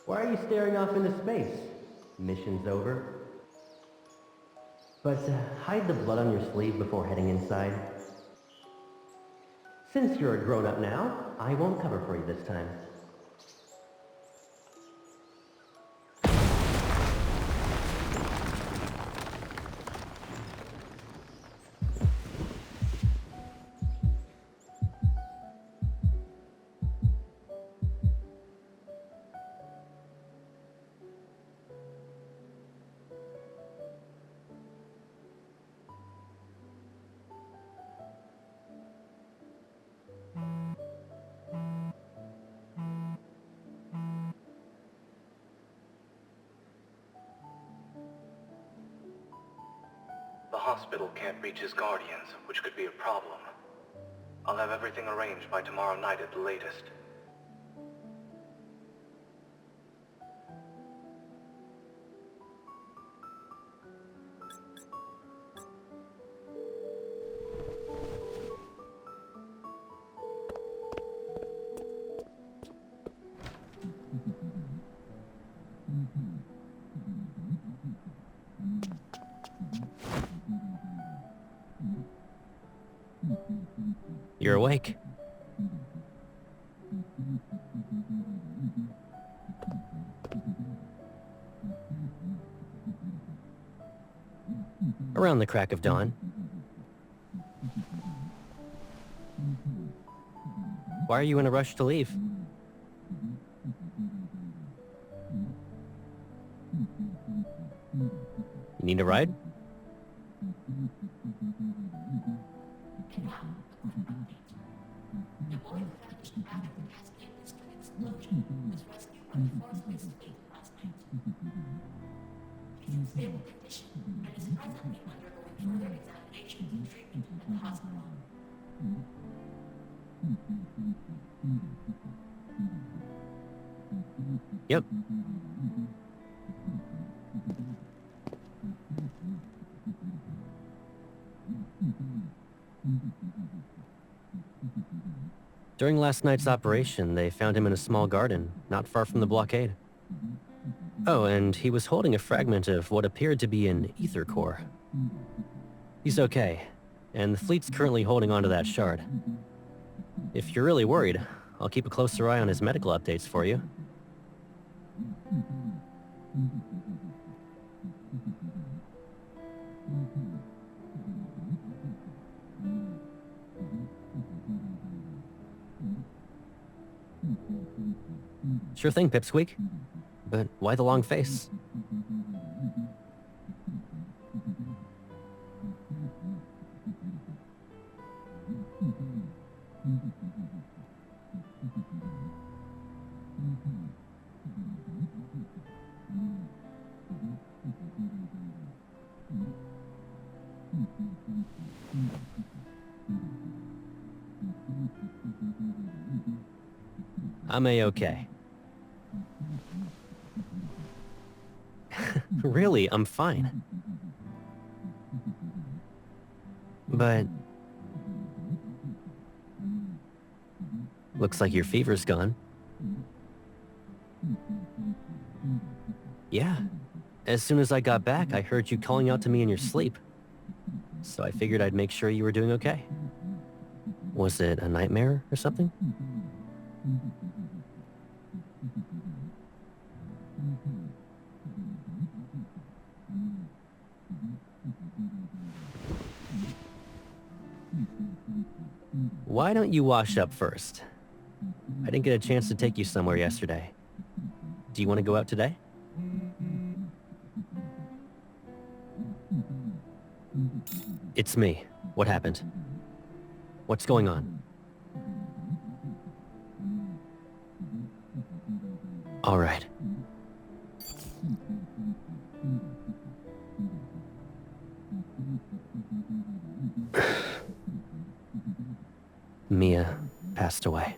Why are you staring off into space? Mission's over. But hide the blood on your sleeve before heading inside. Since you're a grown-up now, I won't cover for you this time. The hospital can't reach his guardians, which could be a problem. I'll have everything arranged by tomorrow night at the latest. You're awake. Around the crack of dawn. Why are you in a rush to leave? You need a ride? Yep. During last night's operation, they found him in a small garden, not far from the blockade. Oh, and he was holding a fragment of what appeared to be an ether core. He's okay, and the fleet's currently holding onto that shard. If you're really worried, I'll keep a closer eye on his medical updates for you. Sure thing, Pipsqueak. But why the long face? I'm A-okay. Really, I'm fine. But... looks like your fever's gone. Yeah. As soon as I got back, I heard you calling out to me in your sleep. So I figured I'd make sure you were doing okay. Was it a nightmare or something? Why don't you wash up first? I didn't get a chance to take you somewhere yesterday. Do you want to go out today? It's me. What happened? What's going on? All right. Mia passed away.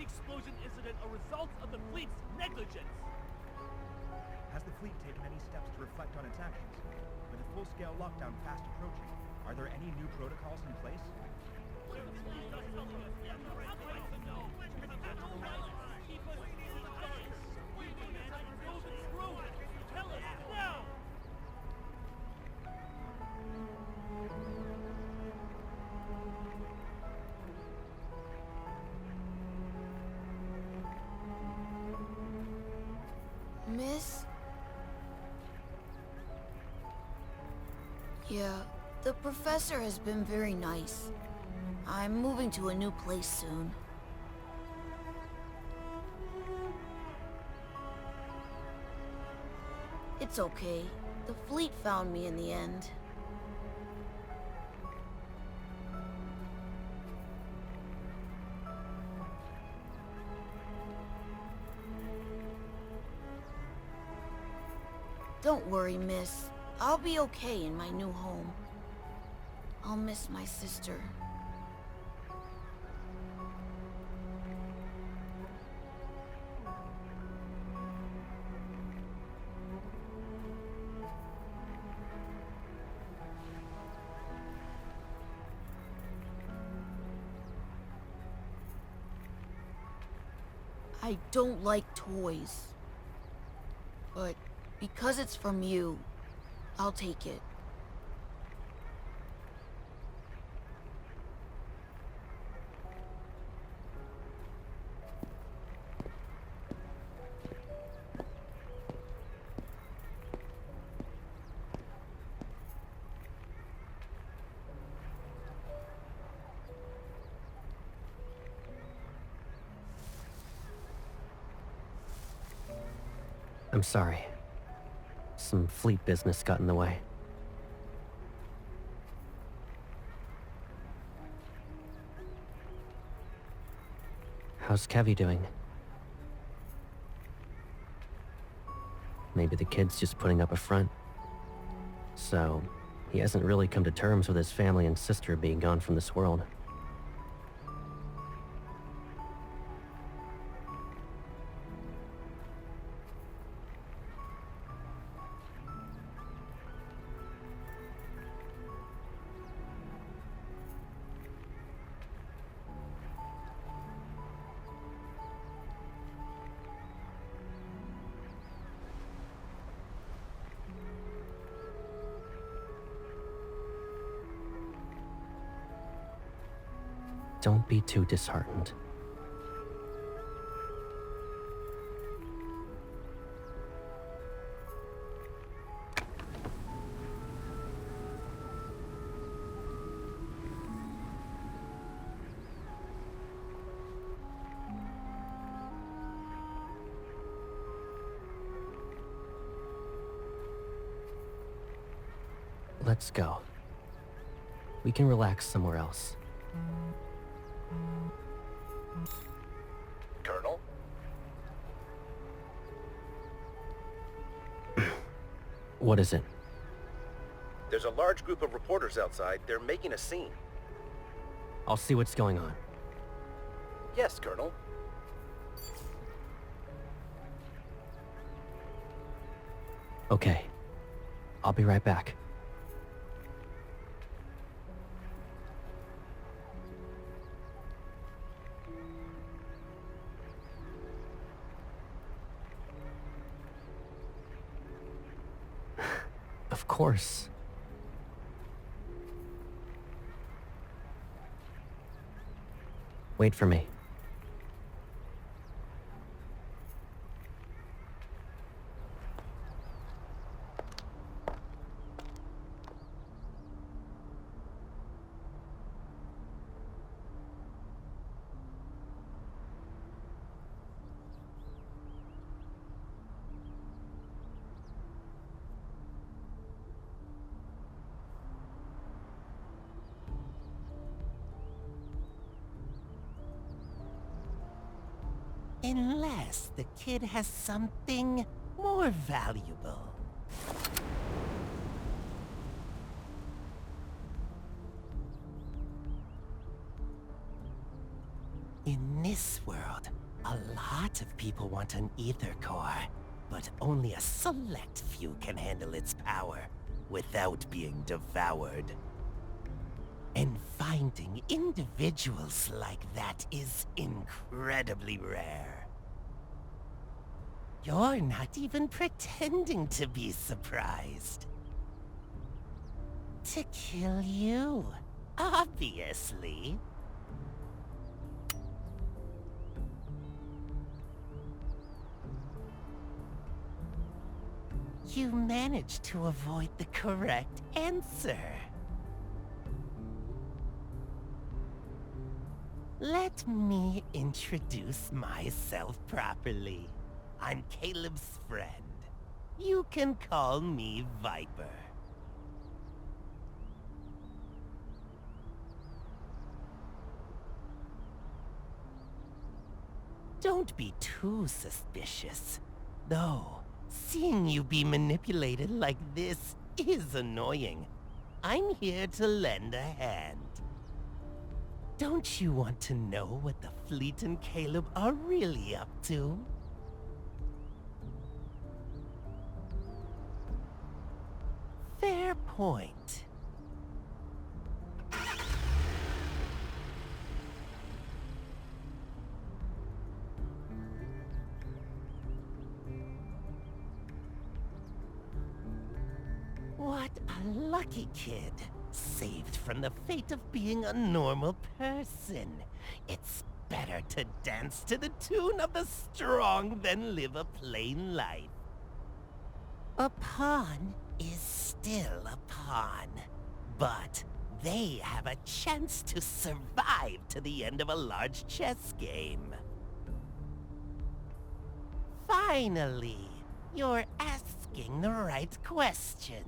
explosion incident a result of the fleet's negligence? Has the fleet taken any steps to reflect on its actions? With a full-scale lockdown fast approaching, are there any new protocols in place? Tell us now! Miss? Yeah, the professor has been very nice. I'm moving to a new place soon. It's okay. The fleet found me in the end. Don't worry, miss. I'll be okay in my new home. I'll miss my sister. I don't like toys. But because it's from you, I'll take it. I'm sorry. Some fleet business got in the way. How's 𝐏𝐑𝐄𝐑𝐄 doing? Maybe the kid's just putting up a front. So, he hasn't really come to terms with his family and sister being gone from this world. Don't be too disheartened. Let's go. We can relax somewhere else. Colonel? What is it? There's a large group of reporters outside. They're making a scene. I'll see what's going on. Yes, Colonel. Okay. I'll be right back. Of course. Wait for me. Unless the kid has something more valuable. In this this world, a lot of people want an ether core, but only a select few can handle its power without being devoured. And finding individuals like that is incredibly rare. You're not even pretending to be surprised. To kill you, obviously. You managed to avoid the correct answer. Let me introduce myself properly. I'm Caleb's friend. You can call me Viper. Don't be too suspicious. Though, seeing you be manipulated like this is annoying. I'm here to lend a hand. Don't you want to know what the Fleet and Caleb are really up to? Fair point. What a lucky kid. Saved from the fate of being a normal person. It's better to dance to the tune of the strong than live a plain life. A pawn is still a pawn, but they have a chance to survive to the end of a large chess game. Finally, you're asking the right questions.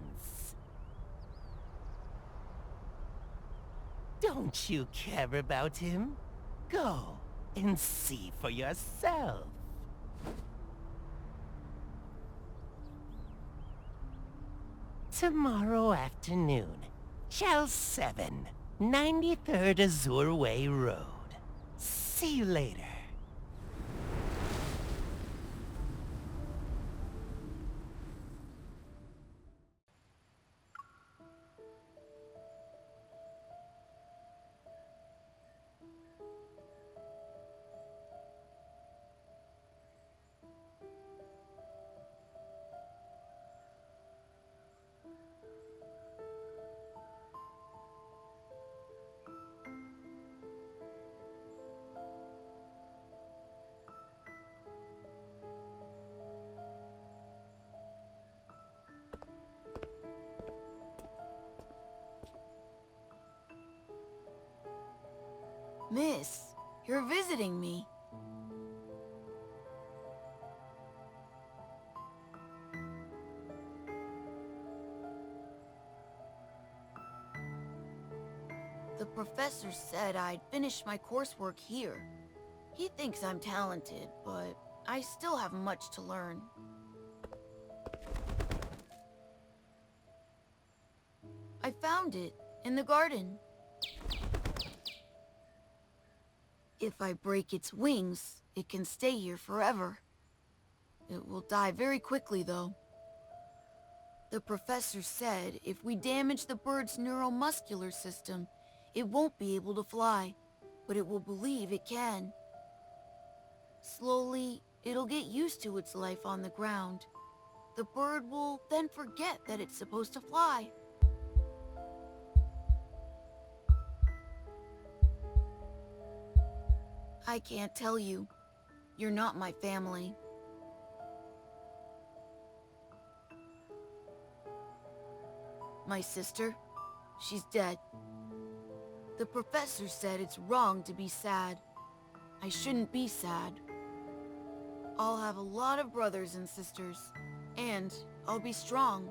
Don't you care about him? Go and see for yourself. Tomorrow afternoon, Chel 7, 93rd Azure Way Road. See you later. Miss, you're visiting me. The professor said I'd finish my coursework here. He thinks I'm talented, but I still have much to learn. I found it in the garden. If I break its wings, it can stay here forever. It will die very quickly, though. The professor said if we damage the bird's neuromuscular system, it won't be able to fly, but it will believe it can. Slowly, it'll get used to its life on the ground. The bird will then forget that it's supposed to fly. I can't tell you. You're not my family. My sister, she's dead. The professor said it's wrong to be sad. I shouldn't be sad. I'll have a lot of brothers and sisters, and I'll be strong.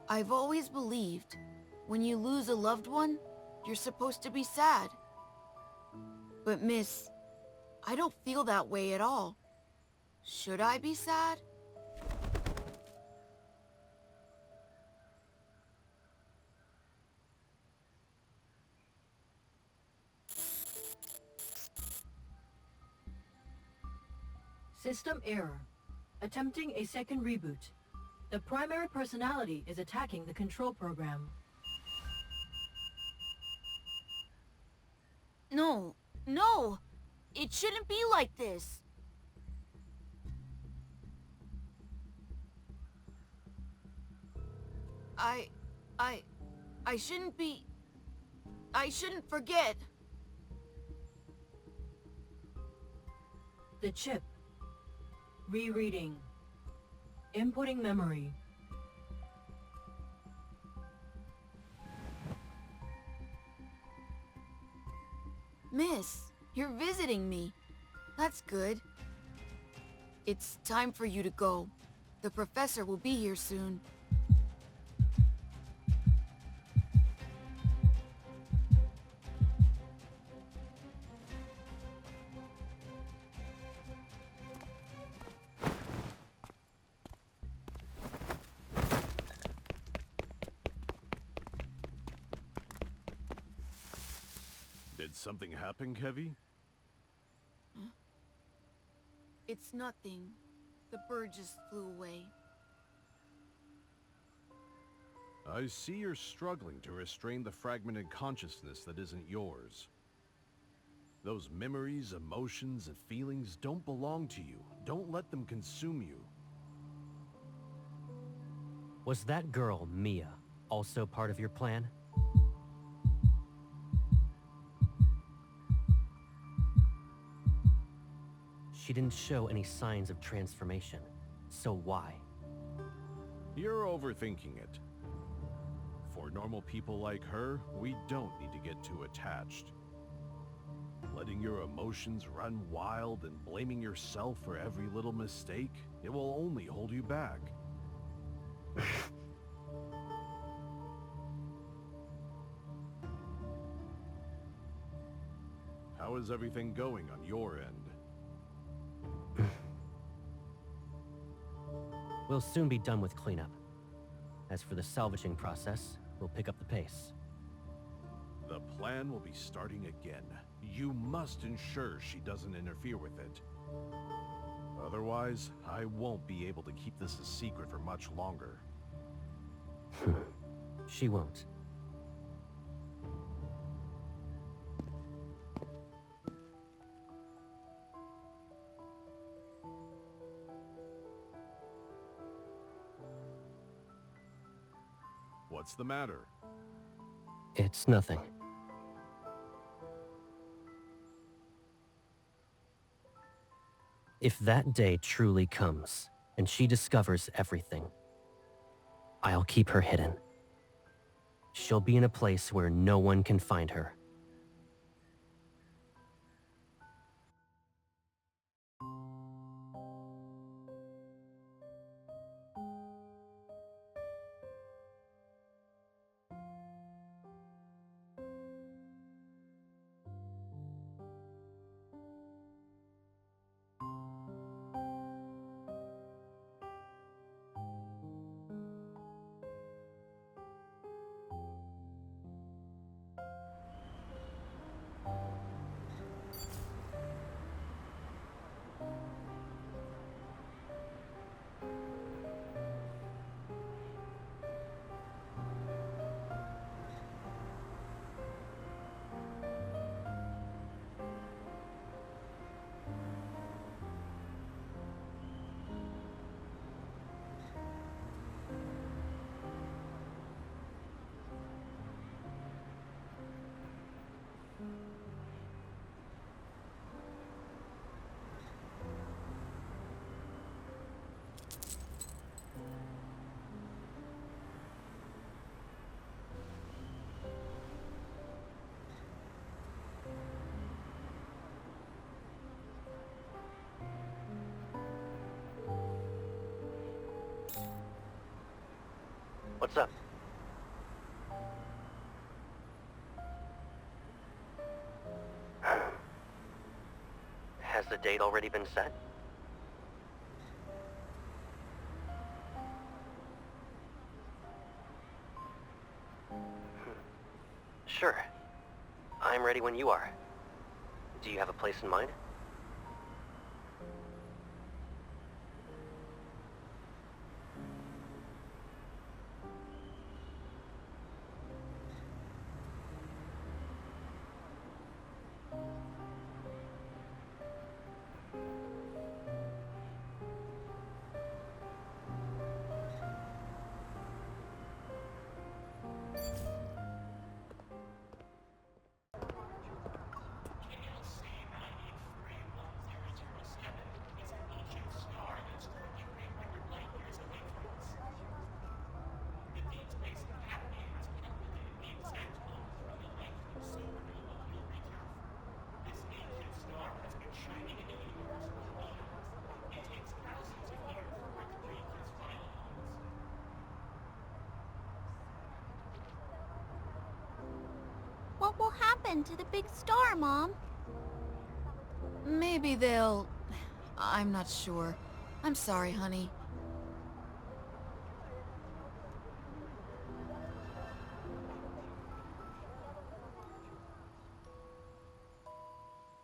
I've always believed when you lose a loved one, you're supposed to be sad. But miss, I don't feel that way at all. Should I be sad? System error. Attempting a second reboot. The primary personality is attacking the control program. No, no! It shouldn't be like this! I shouldn't be... I shouldn't forget. The chip. Rereading. Inputting memory. Miss, you're visiting me. That's good. It's time for you to go. The professor will be here soon. Did something happen, 𝐏𝐑𝐄? Huh? It's nothing. The bird just flew away. I see you're struggling to restrain the fragmented consciousness that isn't yours. Those memories, emotions, and feelings don't belong to you. Don't let them consume you. Was that girl, Mia, also part of your plan? She didn't show any signs of transformation, so why? You're overthinking it. For normal people like her, we don't need to get too attached. Letting your emotions run wild and blaming yourself for every little mistake, it will only hold you back. How is everything going on your end? We'll soon be done with cleanup. As for the salvaging process, we'll pick up the pace. The plan will be starting again. You must ensure she doesn't interfere with it. Otherwise, I won't be able to keep this a secret for much longer. She won't. What's the matter? It's nothing. If that day truly comes, and she discovers everything, I'll keep her hidden. She'll be in a place where no one can find her. What's up? Has the date already been set? Sure. I'm ready when you are. Do you have a place in mind? happened to the big star, Mom? Maybe they'll... I'm not sure. I'm sorry, honey.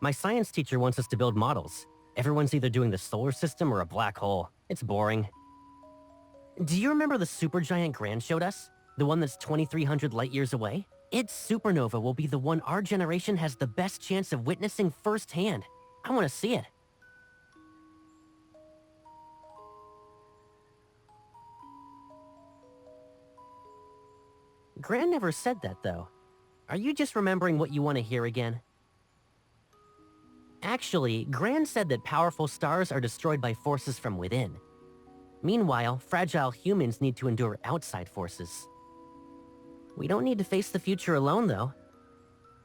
My science teacher wants us to build models. Everyone's either doing the solar system or a black hole. It's boring. Do you remember the supergiant Gran showed us? The one that's 2,300 light years away? Its supernova will be the one our generation has the best chance of witnessing firsthand. I want to see it. Gran never said that, though. Are you just remembering what you want to hear again? Actually, Gran said that powerful stars are destroyed by forces from within. Meanwhile, fragile humans need to endure outside forces. We don't need to face the future alone, though.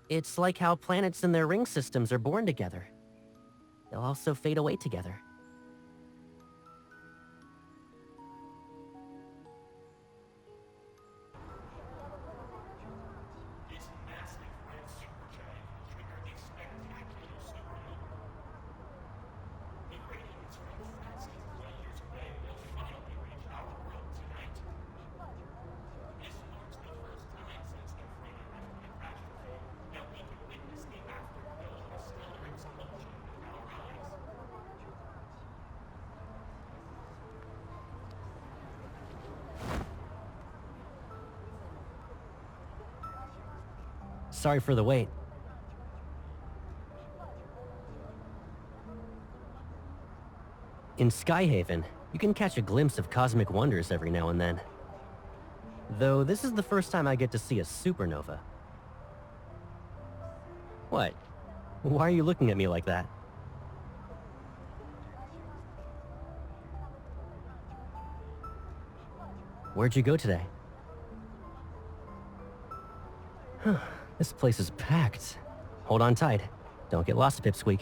It's like how planets and their ring systems are born together. They'll also fade away together. Sorry for the wait. In Skyhaven, you can catch a glimpse of cosmic wonders every now and then. Though this is the first time I get to see a supernova. What? Why are you looking at me like that? Where'd you go today? This place is packed. Hold on tight. Don't get lost, Pipsqueak.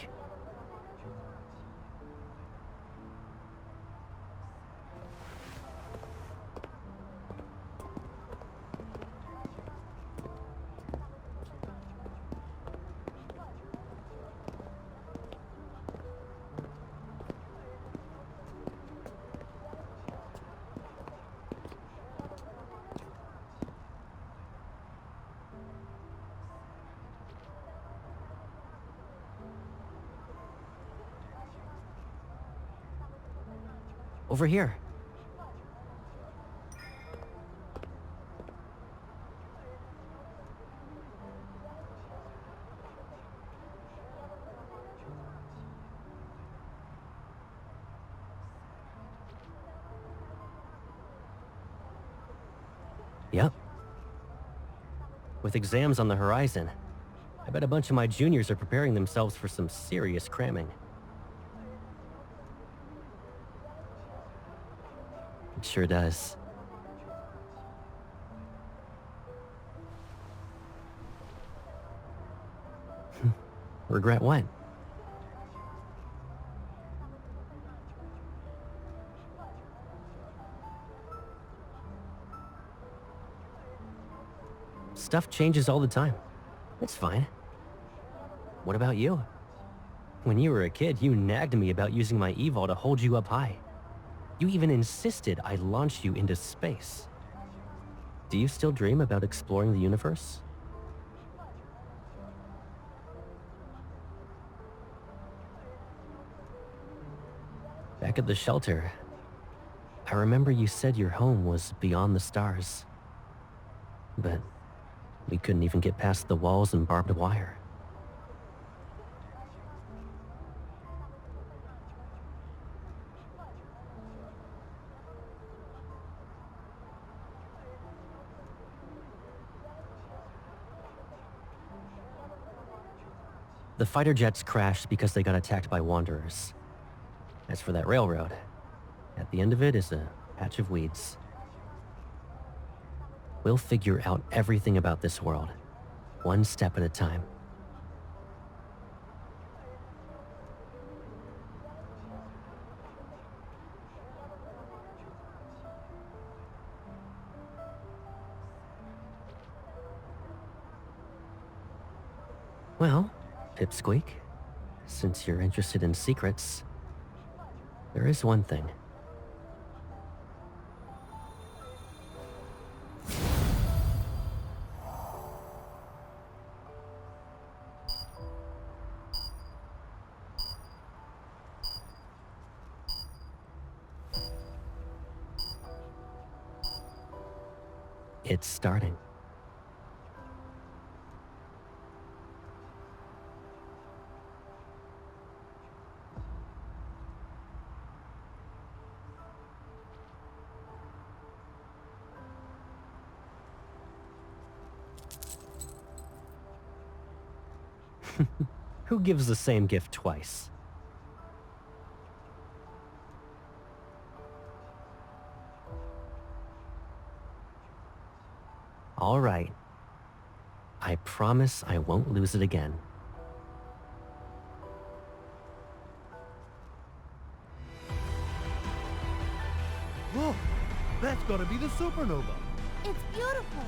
Over here. Yep. With exams on the horizon, I bet a bunch of my juniors are preparing themselves for some serious cramming. It sure does. Regret what? Stuff changes all the time. It's fine. What about you? When you were a kid, you nagged me about using my 𝐿 to hold you up high. You even insisted I launch you into space. Do you still dream about exploring the universe? Back at the shelter, I remember you said your home was beyond the stars. But we couldn't even get past the walls and barbed wire. The fighter jets crashed because they got attacked by wanderers. As for that railroad, at the end of it is a patch of weeds. We'll figure out everything about this world, one step at a time. Well, Pipsqueak, since you're interested in secrets, there is one thing. It's starting. Who gives the same gift twice? All right. I promise I won't lose it again. Whoa! That's gotta be the supernova! It's beautiful.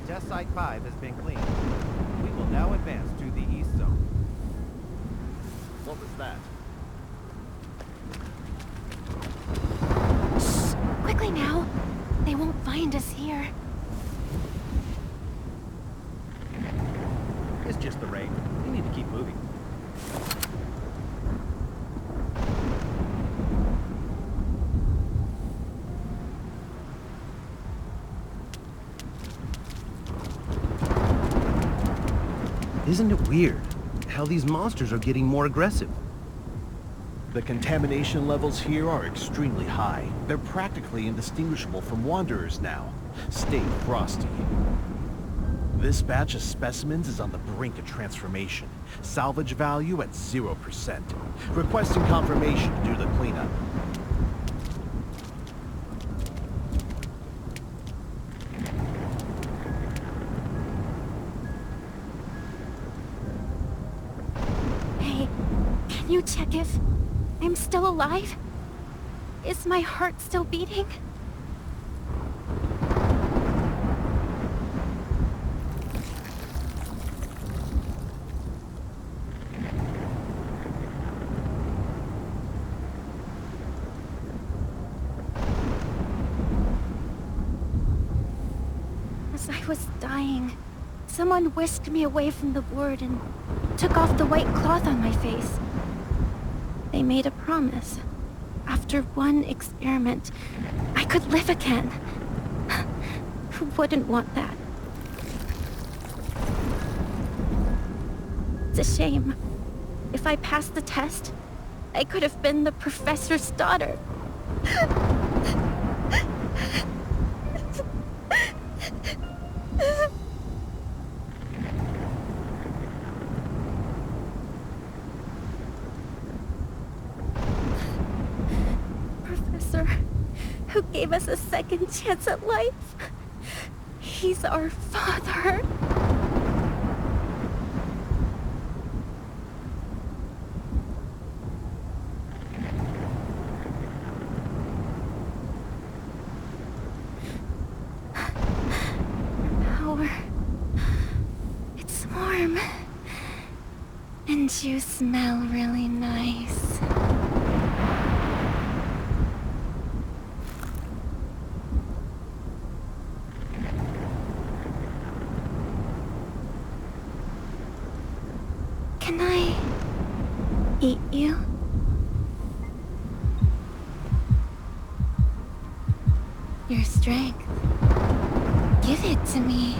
Test Site 5 has been cleaned. We will now advance to the East Zone. What was that? Shh! Quickly now. They won't find us here. It's just the rain. We need to keep moving. Isn't it weird how these monsters are getting more aggressive? The contamination levels here are extremely high. They're practically indistinguishable from wanderers now. Stay frosty. This batch of specimens is on the brink of transformation. Salvage value at 0%. Requesting confirmation to do the cleanup. Hey, can you check if I'm still alive? Is my heart still beating? As I was dying, Someone whisked me away from the ward and took off the white cloth on my face. They made a promise. After one experiment, I could live again. Who wouldn't want that? It's a shame. If I passed the test, I could have been the professor's daughter. Professor, who gave us a second chance at life. He's our father. It's warm. And you smell really nice. Can I eat you? Your strength. Give it to me.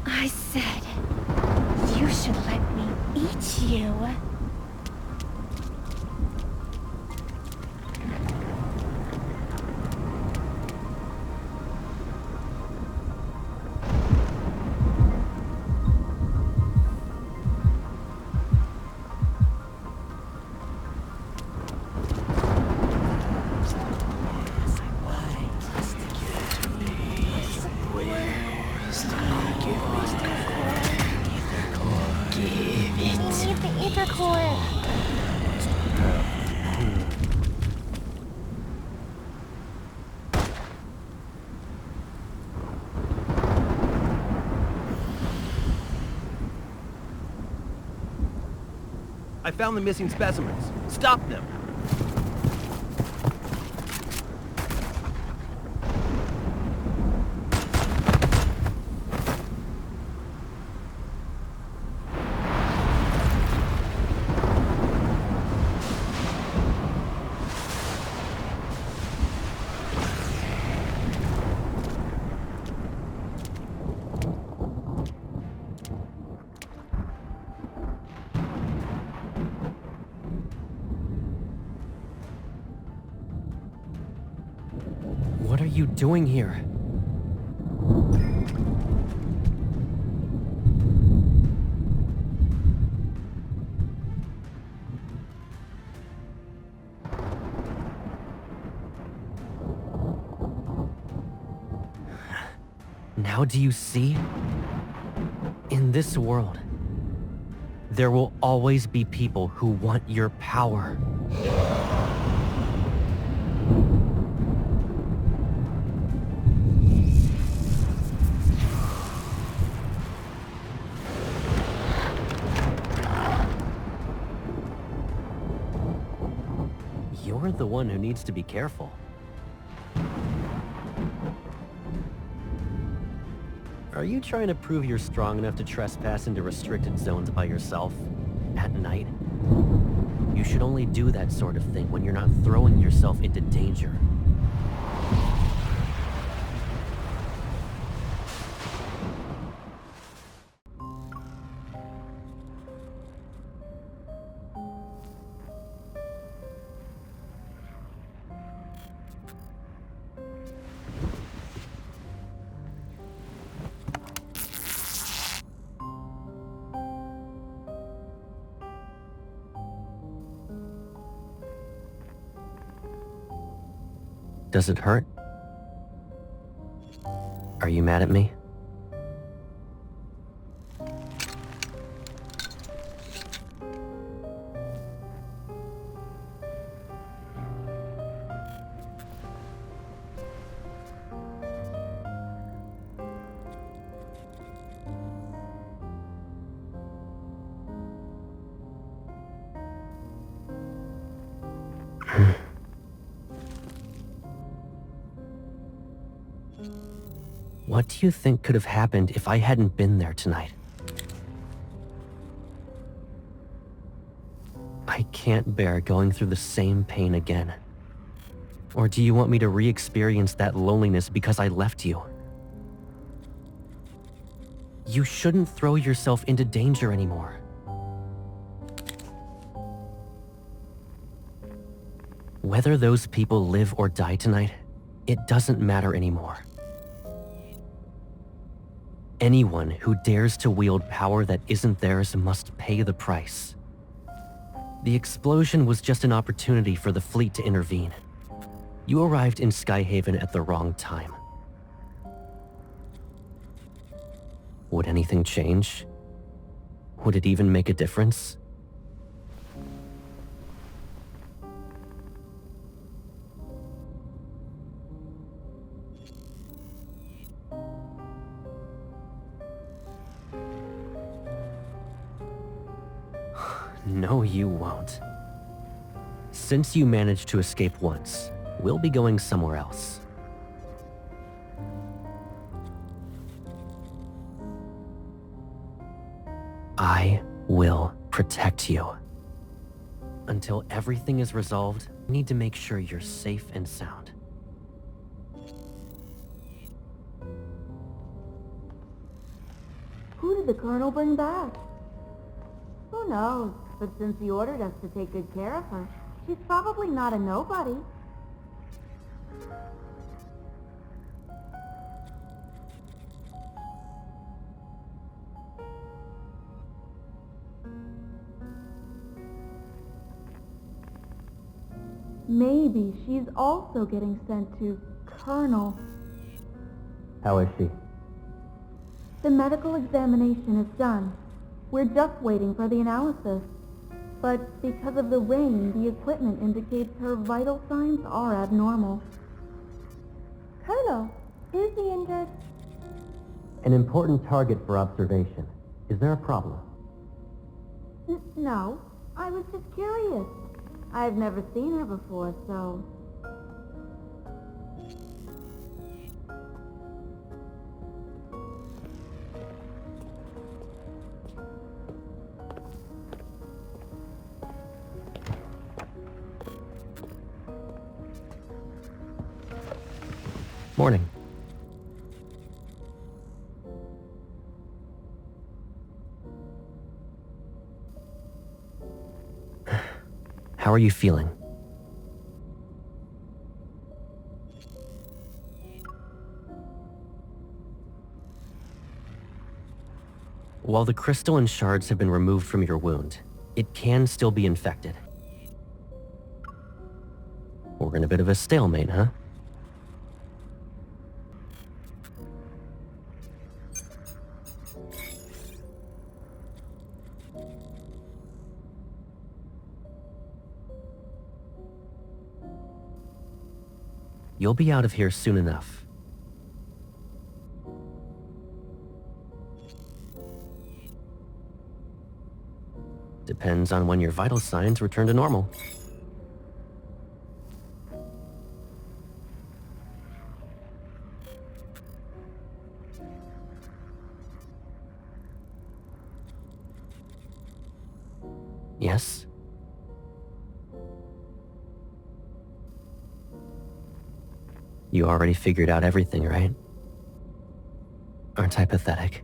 I said, you should let me eat you. I found the missing specimens. Stop them! What are you doing here? Now do you see? In this world, there will always be people who want your power. You're the one who needs to be careful. Are you trying to prove you're strong enough to trespass into restricted zones by yourself? At night? You should only do that sort of thing when you're not throwing yourself into danger. Does it hurt? Are you mad at me? What do you think could have happened if I hadn't been there tonight? I can't bear going through the same pain again. Or do you want me to re-experience that loneliness because I left you? You shouldn't throw yourself into danger anymore. Whether those people live or die tonight, it doesn't matter anymore. Anyone who dares to wield power that isn't theirs must pay the price. The explosion was just an opportunity for the fleet to intervene. You arrived in Skyhaven at the wrong time. Would anything change? Would it even make a difference? No, you won't. Since you managed to escape once, we'll be going somewhere else. I will protect you. Until everything is resolved, I need to make sure you're safe and sound. Who did the Colonel bring back? Who knows? But since he ordered us to take good care of her, she's probably not a nobody. Maybe she's also getting sent to Colonel. How is she? The medical examination is done. We're just waiting for the analysis. But because of the rain, the equipment indicates her vital signs are abnormal. Colonel, is he injured? An important target for observation. Is there a problem? No, I was just curious. I've never seen her before, so... Morning. How are you feeling? While the crystalline shards have been removed from your wound, it can still be infected. We're in a bit of a stalemate, huh? You'll be out of here soon enough. Depends on when your vital signs return to normal. Yes? You already figured out everything, right? Aren't I pathetic?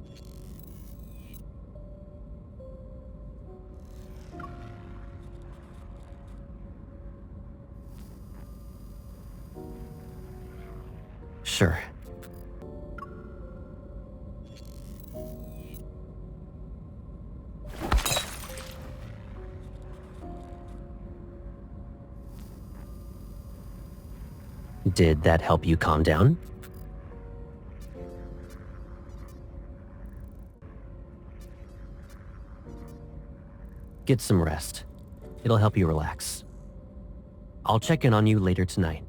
Sure. Did that help you calm down? Get some rest. It'll help you relax. I'll check in on you later tonight.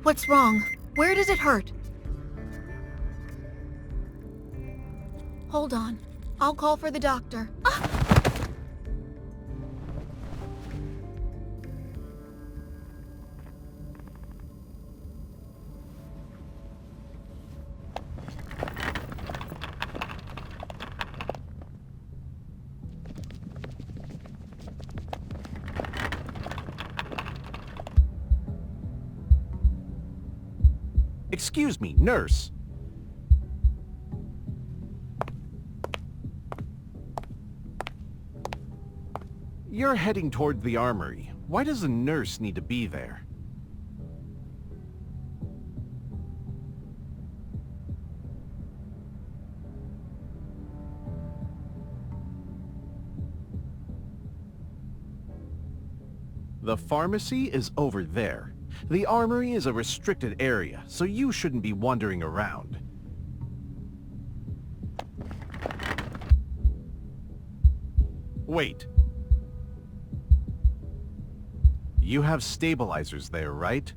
What's wrong? Where does it hurt? Hold on. I'll call for the doctor. Ah! Excuse me, nurse. You're heading toward the armory. Why does a nurse need to be there? The pharmacy is over there. The armory is a restricted area, so you shouldn't be wandering around. Wait. You have stabilizers there, right?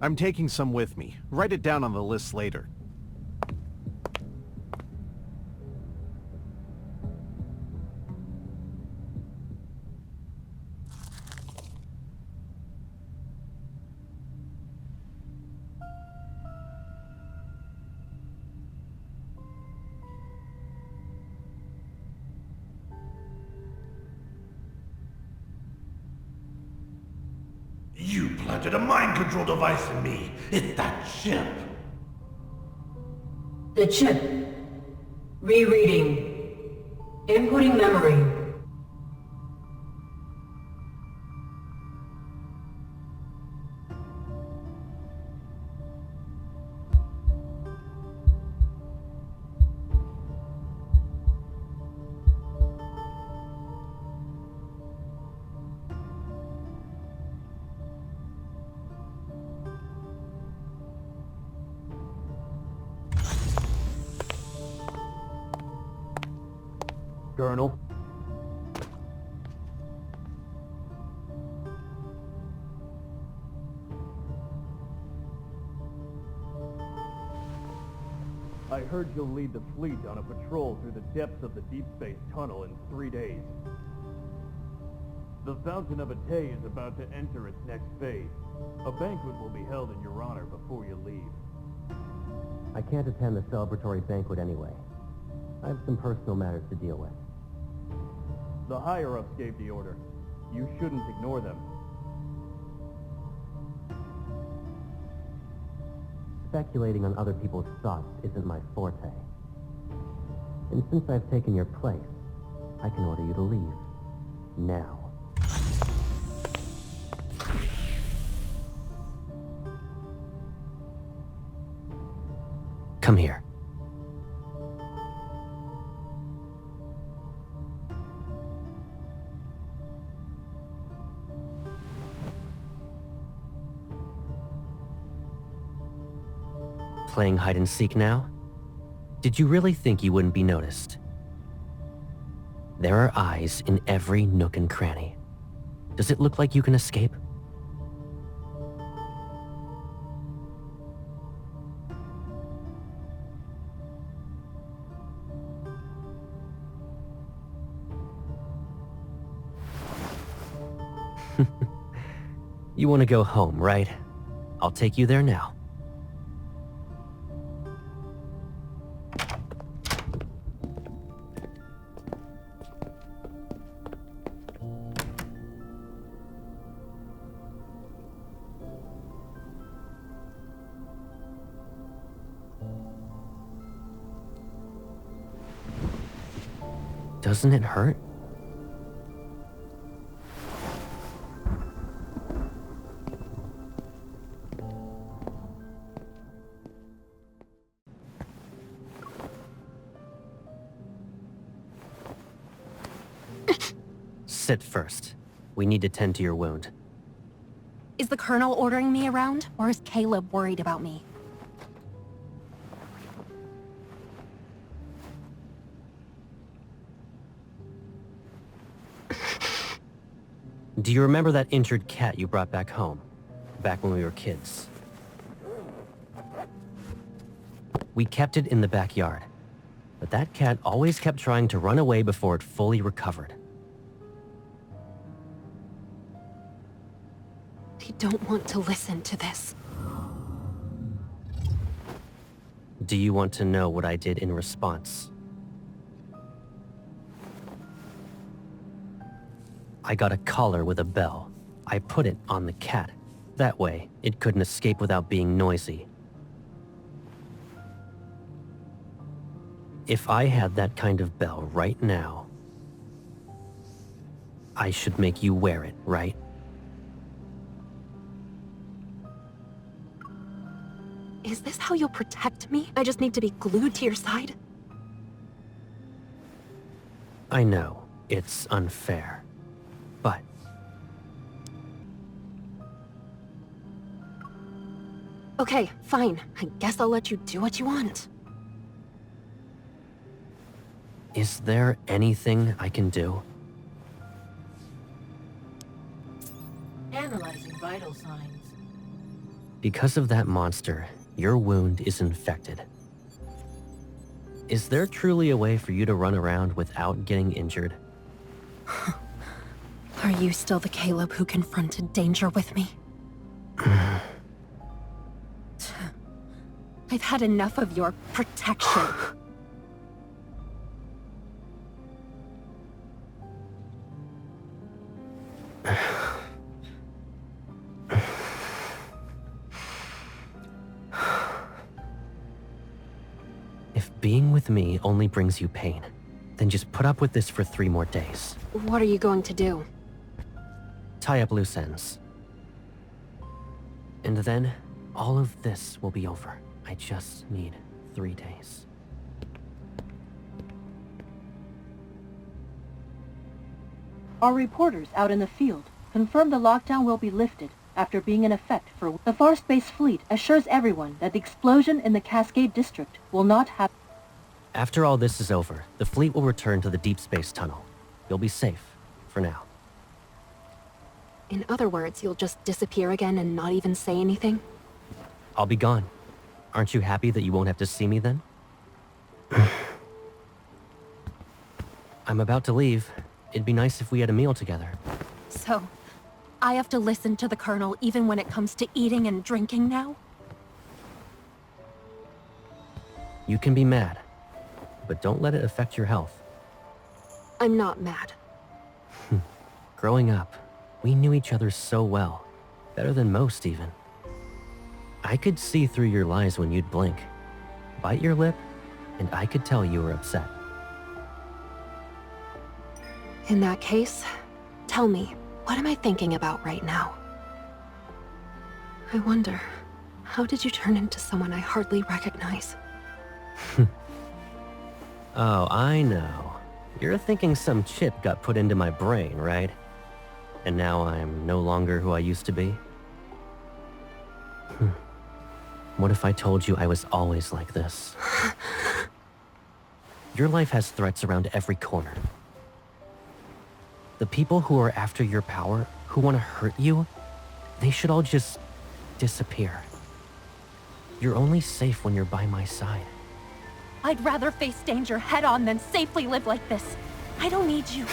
I'm taking some with me. Write it down on the list later. You planted a mind control device in me. It's that chip. The chip. Rereading. Inputting memory. Colonel? I heard you'll lead the fleet on a patrol through the depths of the Deep Space Tunnel in 3 days. The Fountain of 𝐾𝐑𝐄 is about to enter its next phase. A banquet will be held in your honor before you leave. I can't attend the celebratory banquet anyway. I have some personal matters to deal with. The higher-ups gave the order. You shouldn't ignore them. Speculating on other people's thoughts isn't my forte. And since I've taken your place, I can order you to leave. Now. Come here. Playing hide and seek now? Did you really think you wouldn't be noticed? There are eyes in every nook and cranny. Does it look like you can escape? You want to go home, right? I'll take you there now. Doesn't it hurt? Sit first. We need to tend to your wound. Is the Colonel ordering me around, or is Caleb worried about me? Do you remember that injured cat you brought back home, back when we were kids? We kept it in the backyard, but that cat always kept trying to run away before it fully recovered. I don't want to listen to this. Do you want to know what I did in response? I got a collar with a bell. I put it on the cat. That way, it couldn't escape without being noisy. If I had that kind of bell right now, I should make you wear it, right? Is this how you'll protect me? I just need to be glued to your side? I know, it's unfair, but... Okay, fine. I guess I'll let you do what you want. Is there anything I can do? Analyzing vital signs. Because of that monster, your wound is infected. Is there truly a way for you to run around without getting injured? Are you still the Caleb who confronted danger with me? I've had enough of your protection. If being with me only brings you pain, then just put up with this for 3 more days. What are you going to do? Tie up loose ends. And then, all of this will be over. I just need 3 days. Our reporters out in the field confirm the lockdown will be lifted after being in effect for... The Far Space Fleet assures everyone that the explosion in the Cascade District will not happen. After all this is over, the fleet will return to the Deep Space Tunnel. You'll be safe, for now. In other words, you'll just disappear again and not even say anything? I'll be gone. Aren't you happy that you won't have to see me then? I'm about to leave. It'd be nice if we had a meal together. So, I have to listen to the Colonel even when it comes to eating and drinking now? You can be mad, but don't let it affect your health. I'm not mad. Growing up, we knew each other so well. Better than most, even. I could see through your lies when you'd blink. Bite your lip, and I could tell you were upset. In that case, tell me, what am I thinking about right now? I wonder, how did you turn into someone I hardly recognize? Oh, I know. You're thinking some chip got put into my brain, right? And now I'm no longer who I used to be? What if I told you I was always like this? Your life has threats around every corner. The people who are after your power, who want to hurt you, they should all just disappear. You're only safe when you're by my side. I'd rather face danger head-on than safely live like this. I don't need you.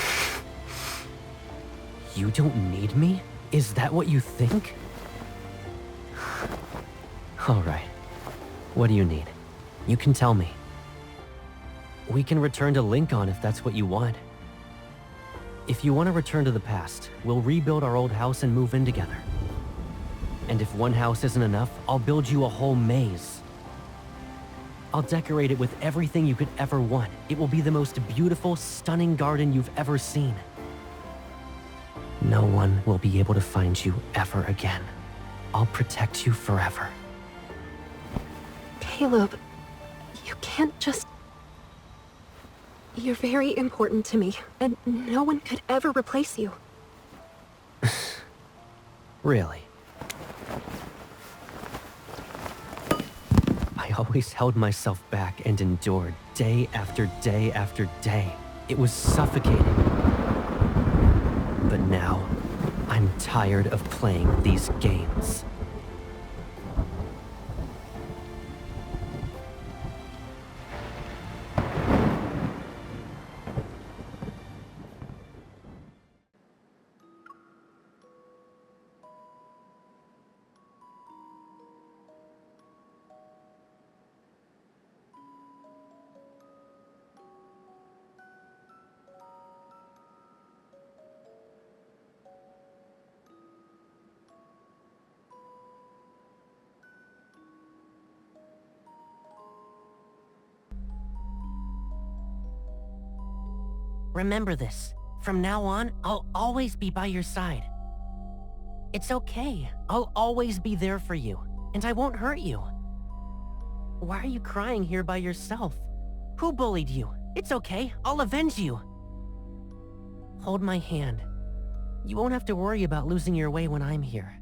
You don't need me? Is that what you think? All right. What do you need? You can tell me. We can return to Lincoln if that's what you want. If you want to return to the past, we'll rebuild our old house and move in together. And if one house isn't enough, I'll build you a whole maze. I'll decorate it with everything you could ever want. It will be the most beautiful, stunning garden you've ever seen. No one will be able to find you ever again. I'll protect you forever. Caleb, you can't just... You're very important to me, and no one could ever replace you. Really? I always held myself back and endured day after day after day. It was suffocating. But now, I'm tired of playing these games. Remember this. From now on, I'll always be by your side. It's okay. I'll always be there for you, and I won't hurt you. Why are you crying here by yourself? Who bullied you? It's okay. I'll avenge you. Hold my hand. You won't have to worry about losing your way when I'm here.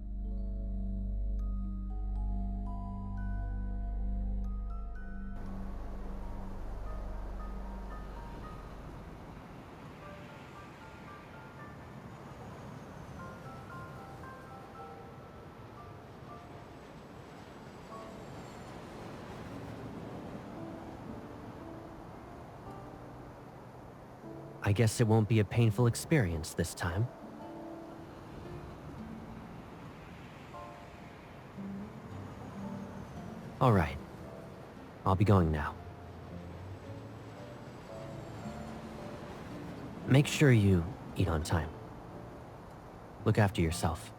I guess it won't be a painful experience this time. All right. I'll be going now. Make sure you eat on time. Look after yourself.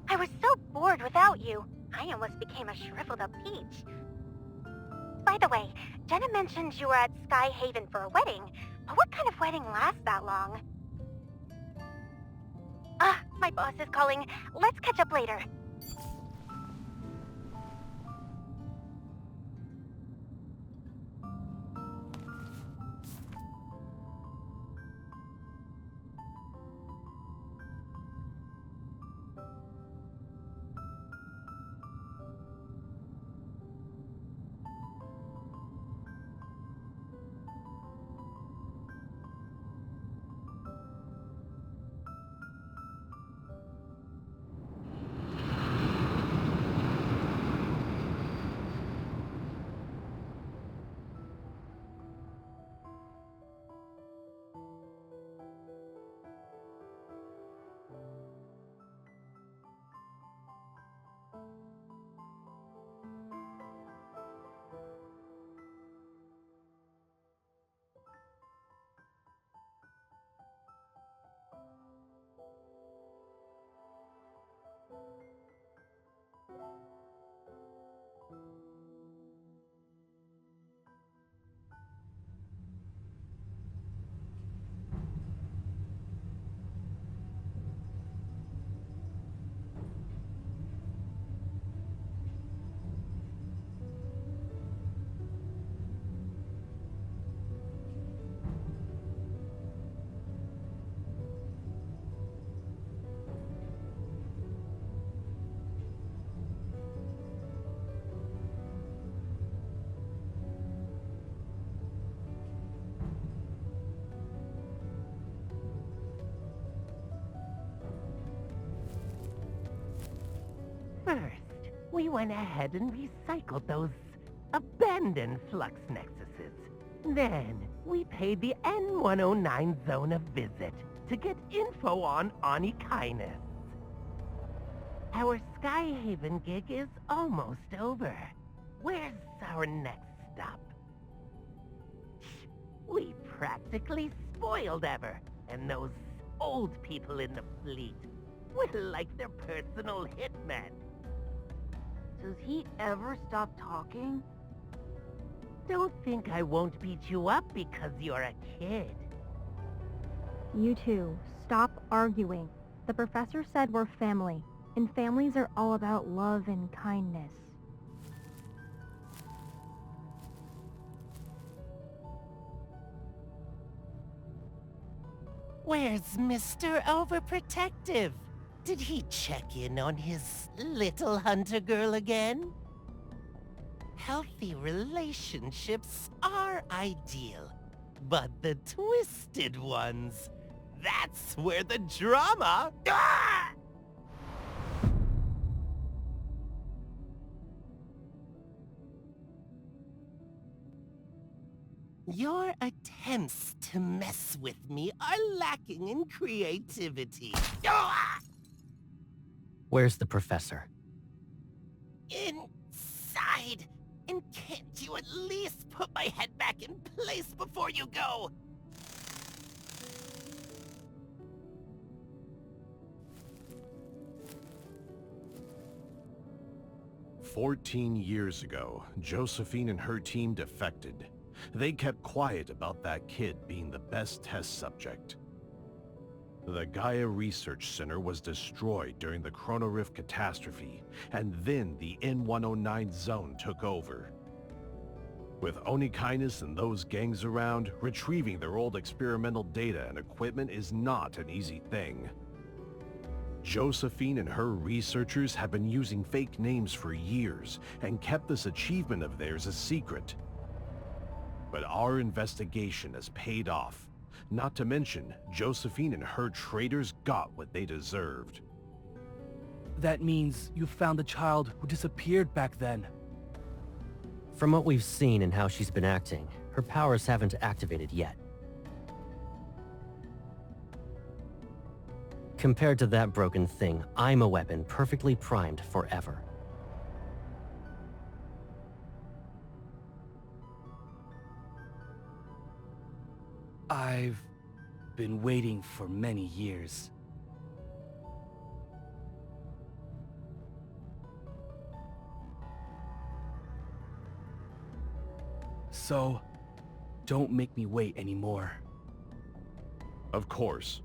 I was so bored without you. I almost became a shriveled up peach. By the way, Jenna mentioned you were at Sky Haven for a wedding, but what kind of wedding lasts that long? My boss is calling. Let's catch up later. First, we went ahead and recycled those abandoned flux nexuses. Then, we paid the N109 zone a visit to get info on 𝐿𝐼𝐄𝐑𝐄. Our Skyhaven gig is almost over. Where's our next stop? We practically spoiled Ever, and those old people in the fleet. We're like their personal hitmen. Does he ever stop talking? Don't think I won't beat you up because you're a kid. You two, stop arguing. The professor said we're family, and families are all about love and kindness. Where's Mr. Overprotective? Did he check in on his little hunter girl again? Healthy relationships are ideal, but the twisted ones, that's where the drama... Ah! Your attempts to mess with me are lacking in creativity. Ah! Where's the professor? Inside. And can't you at least put my head back in place before you go? "14 years ago, Josephine and her team defected. They kept quiet about that kid being the best test subject. The Gaia Research Center was destroyed during the Chrono Rift catastrophe, and then the N109 zone took over. With Onikainus and those gangs around, retrieving their old experimental data and equipment is not an easy thing. Josephine and her researchers have been using fake names for years and kept this achievement of theirs a secret. But our investigation has paid off. Not to mention, Josephine and her traitors got what they deserved." That means you found the child who disappeared back then. From what we've seen and how she's been acting, her powers haven't activated yet. Compared to that broken thing, I'm a weapon perfectly primed forever. I've been waiting for many years. So, don't make me wait anymore. Of course.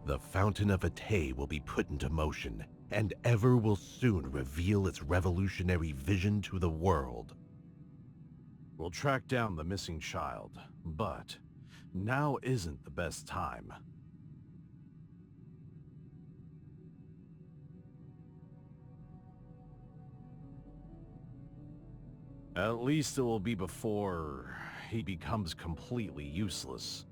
The Fountain of 𝐾𝐑𝐄 will be put into motion, and Ever will soon reveal its revolutionary vision to the world. We'll track down the missing child, but now isn't the best time. At least it will be before he becomes completely useless.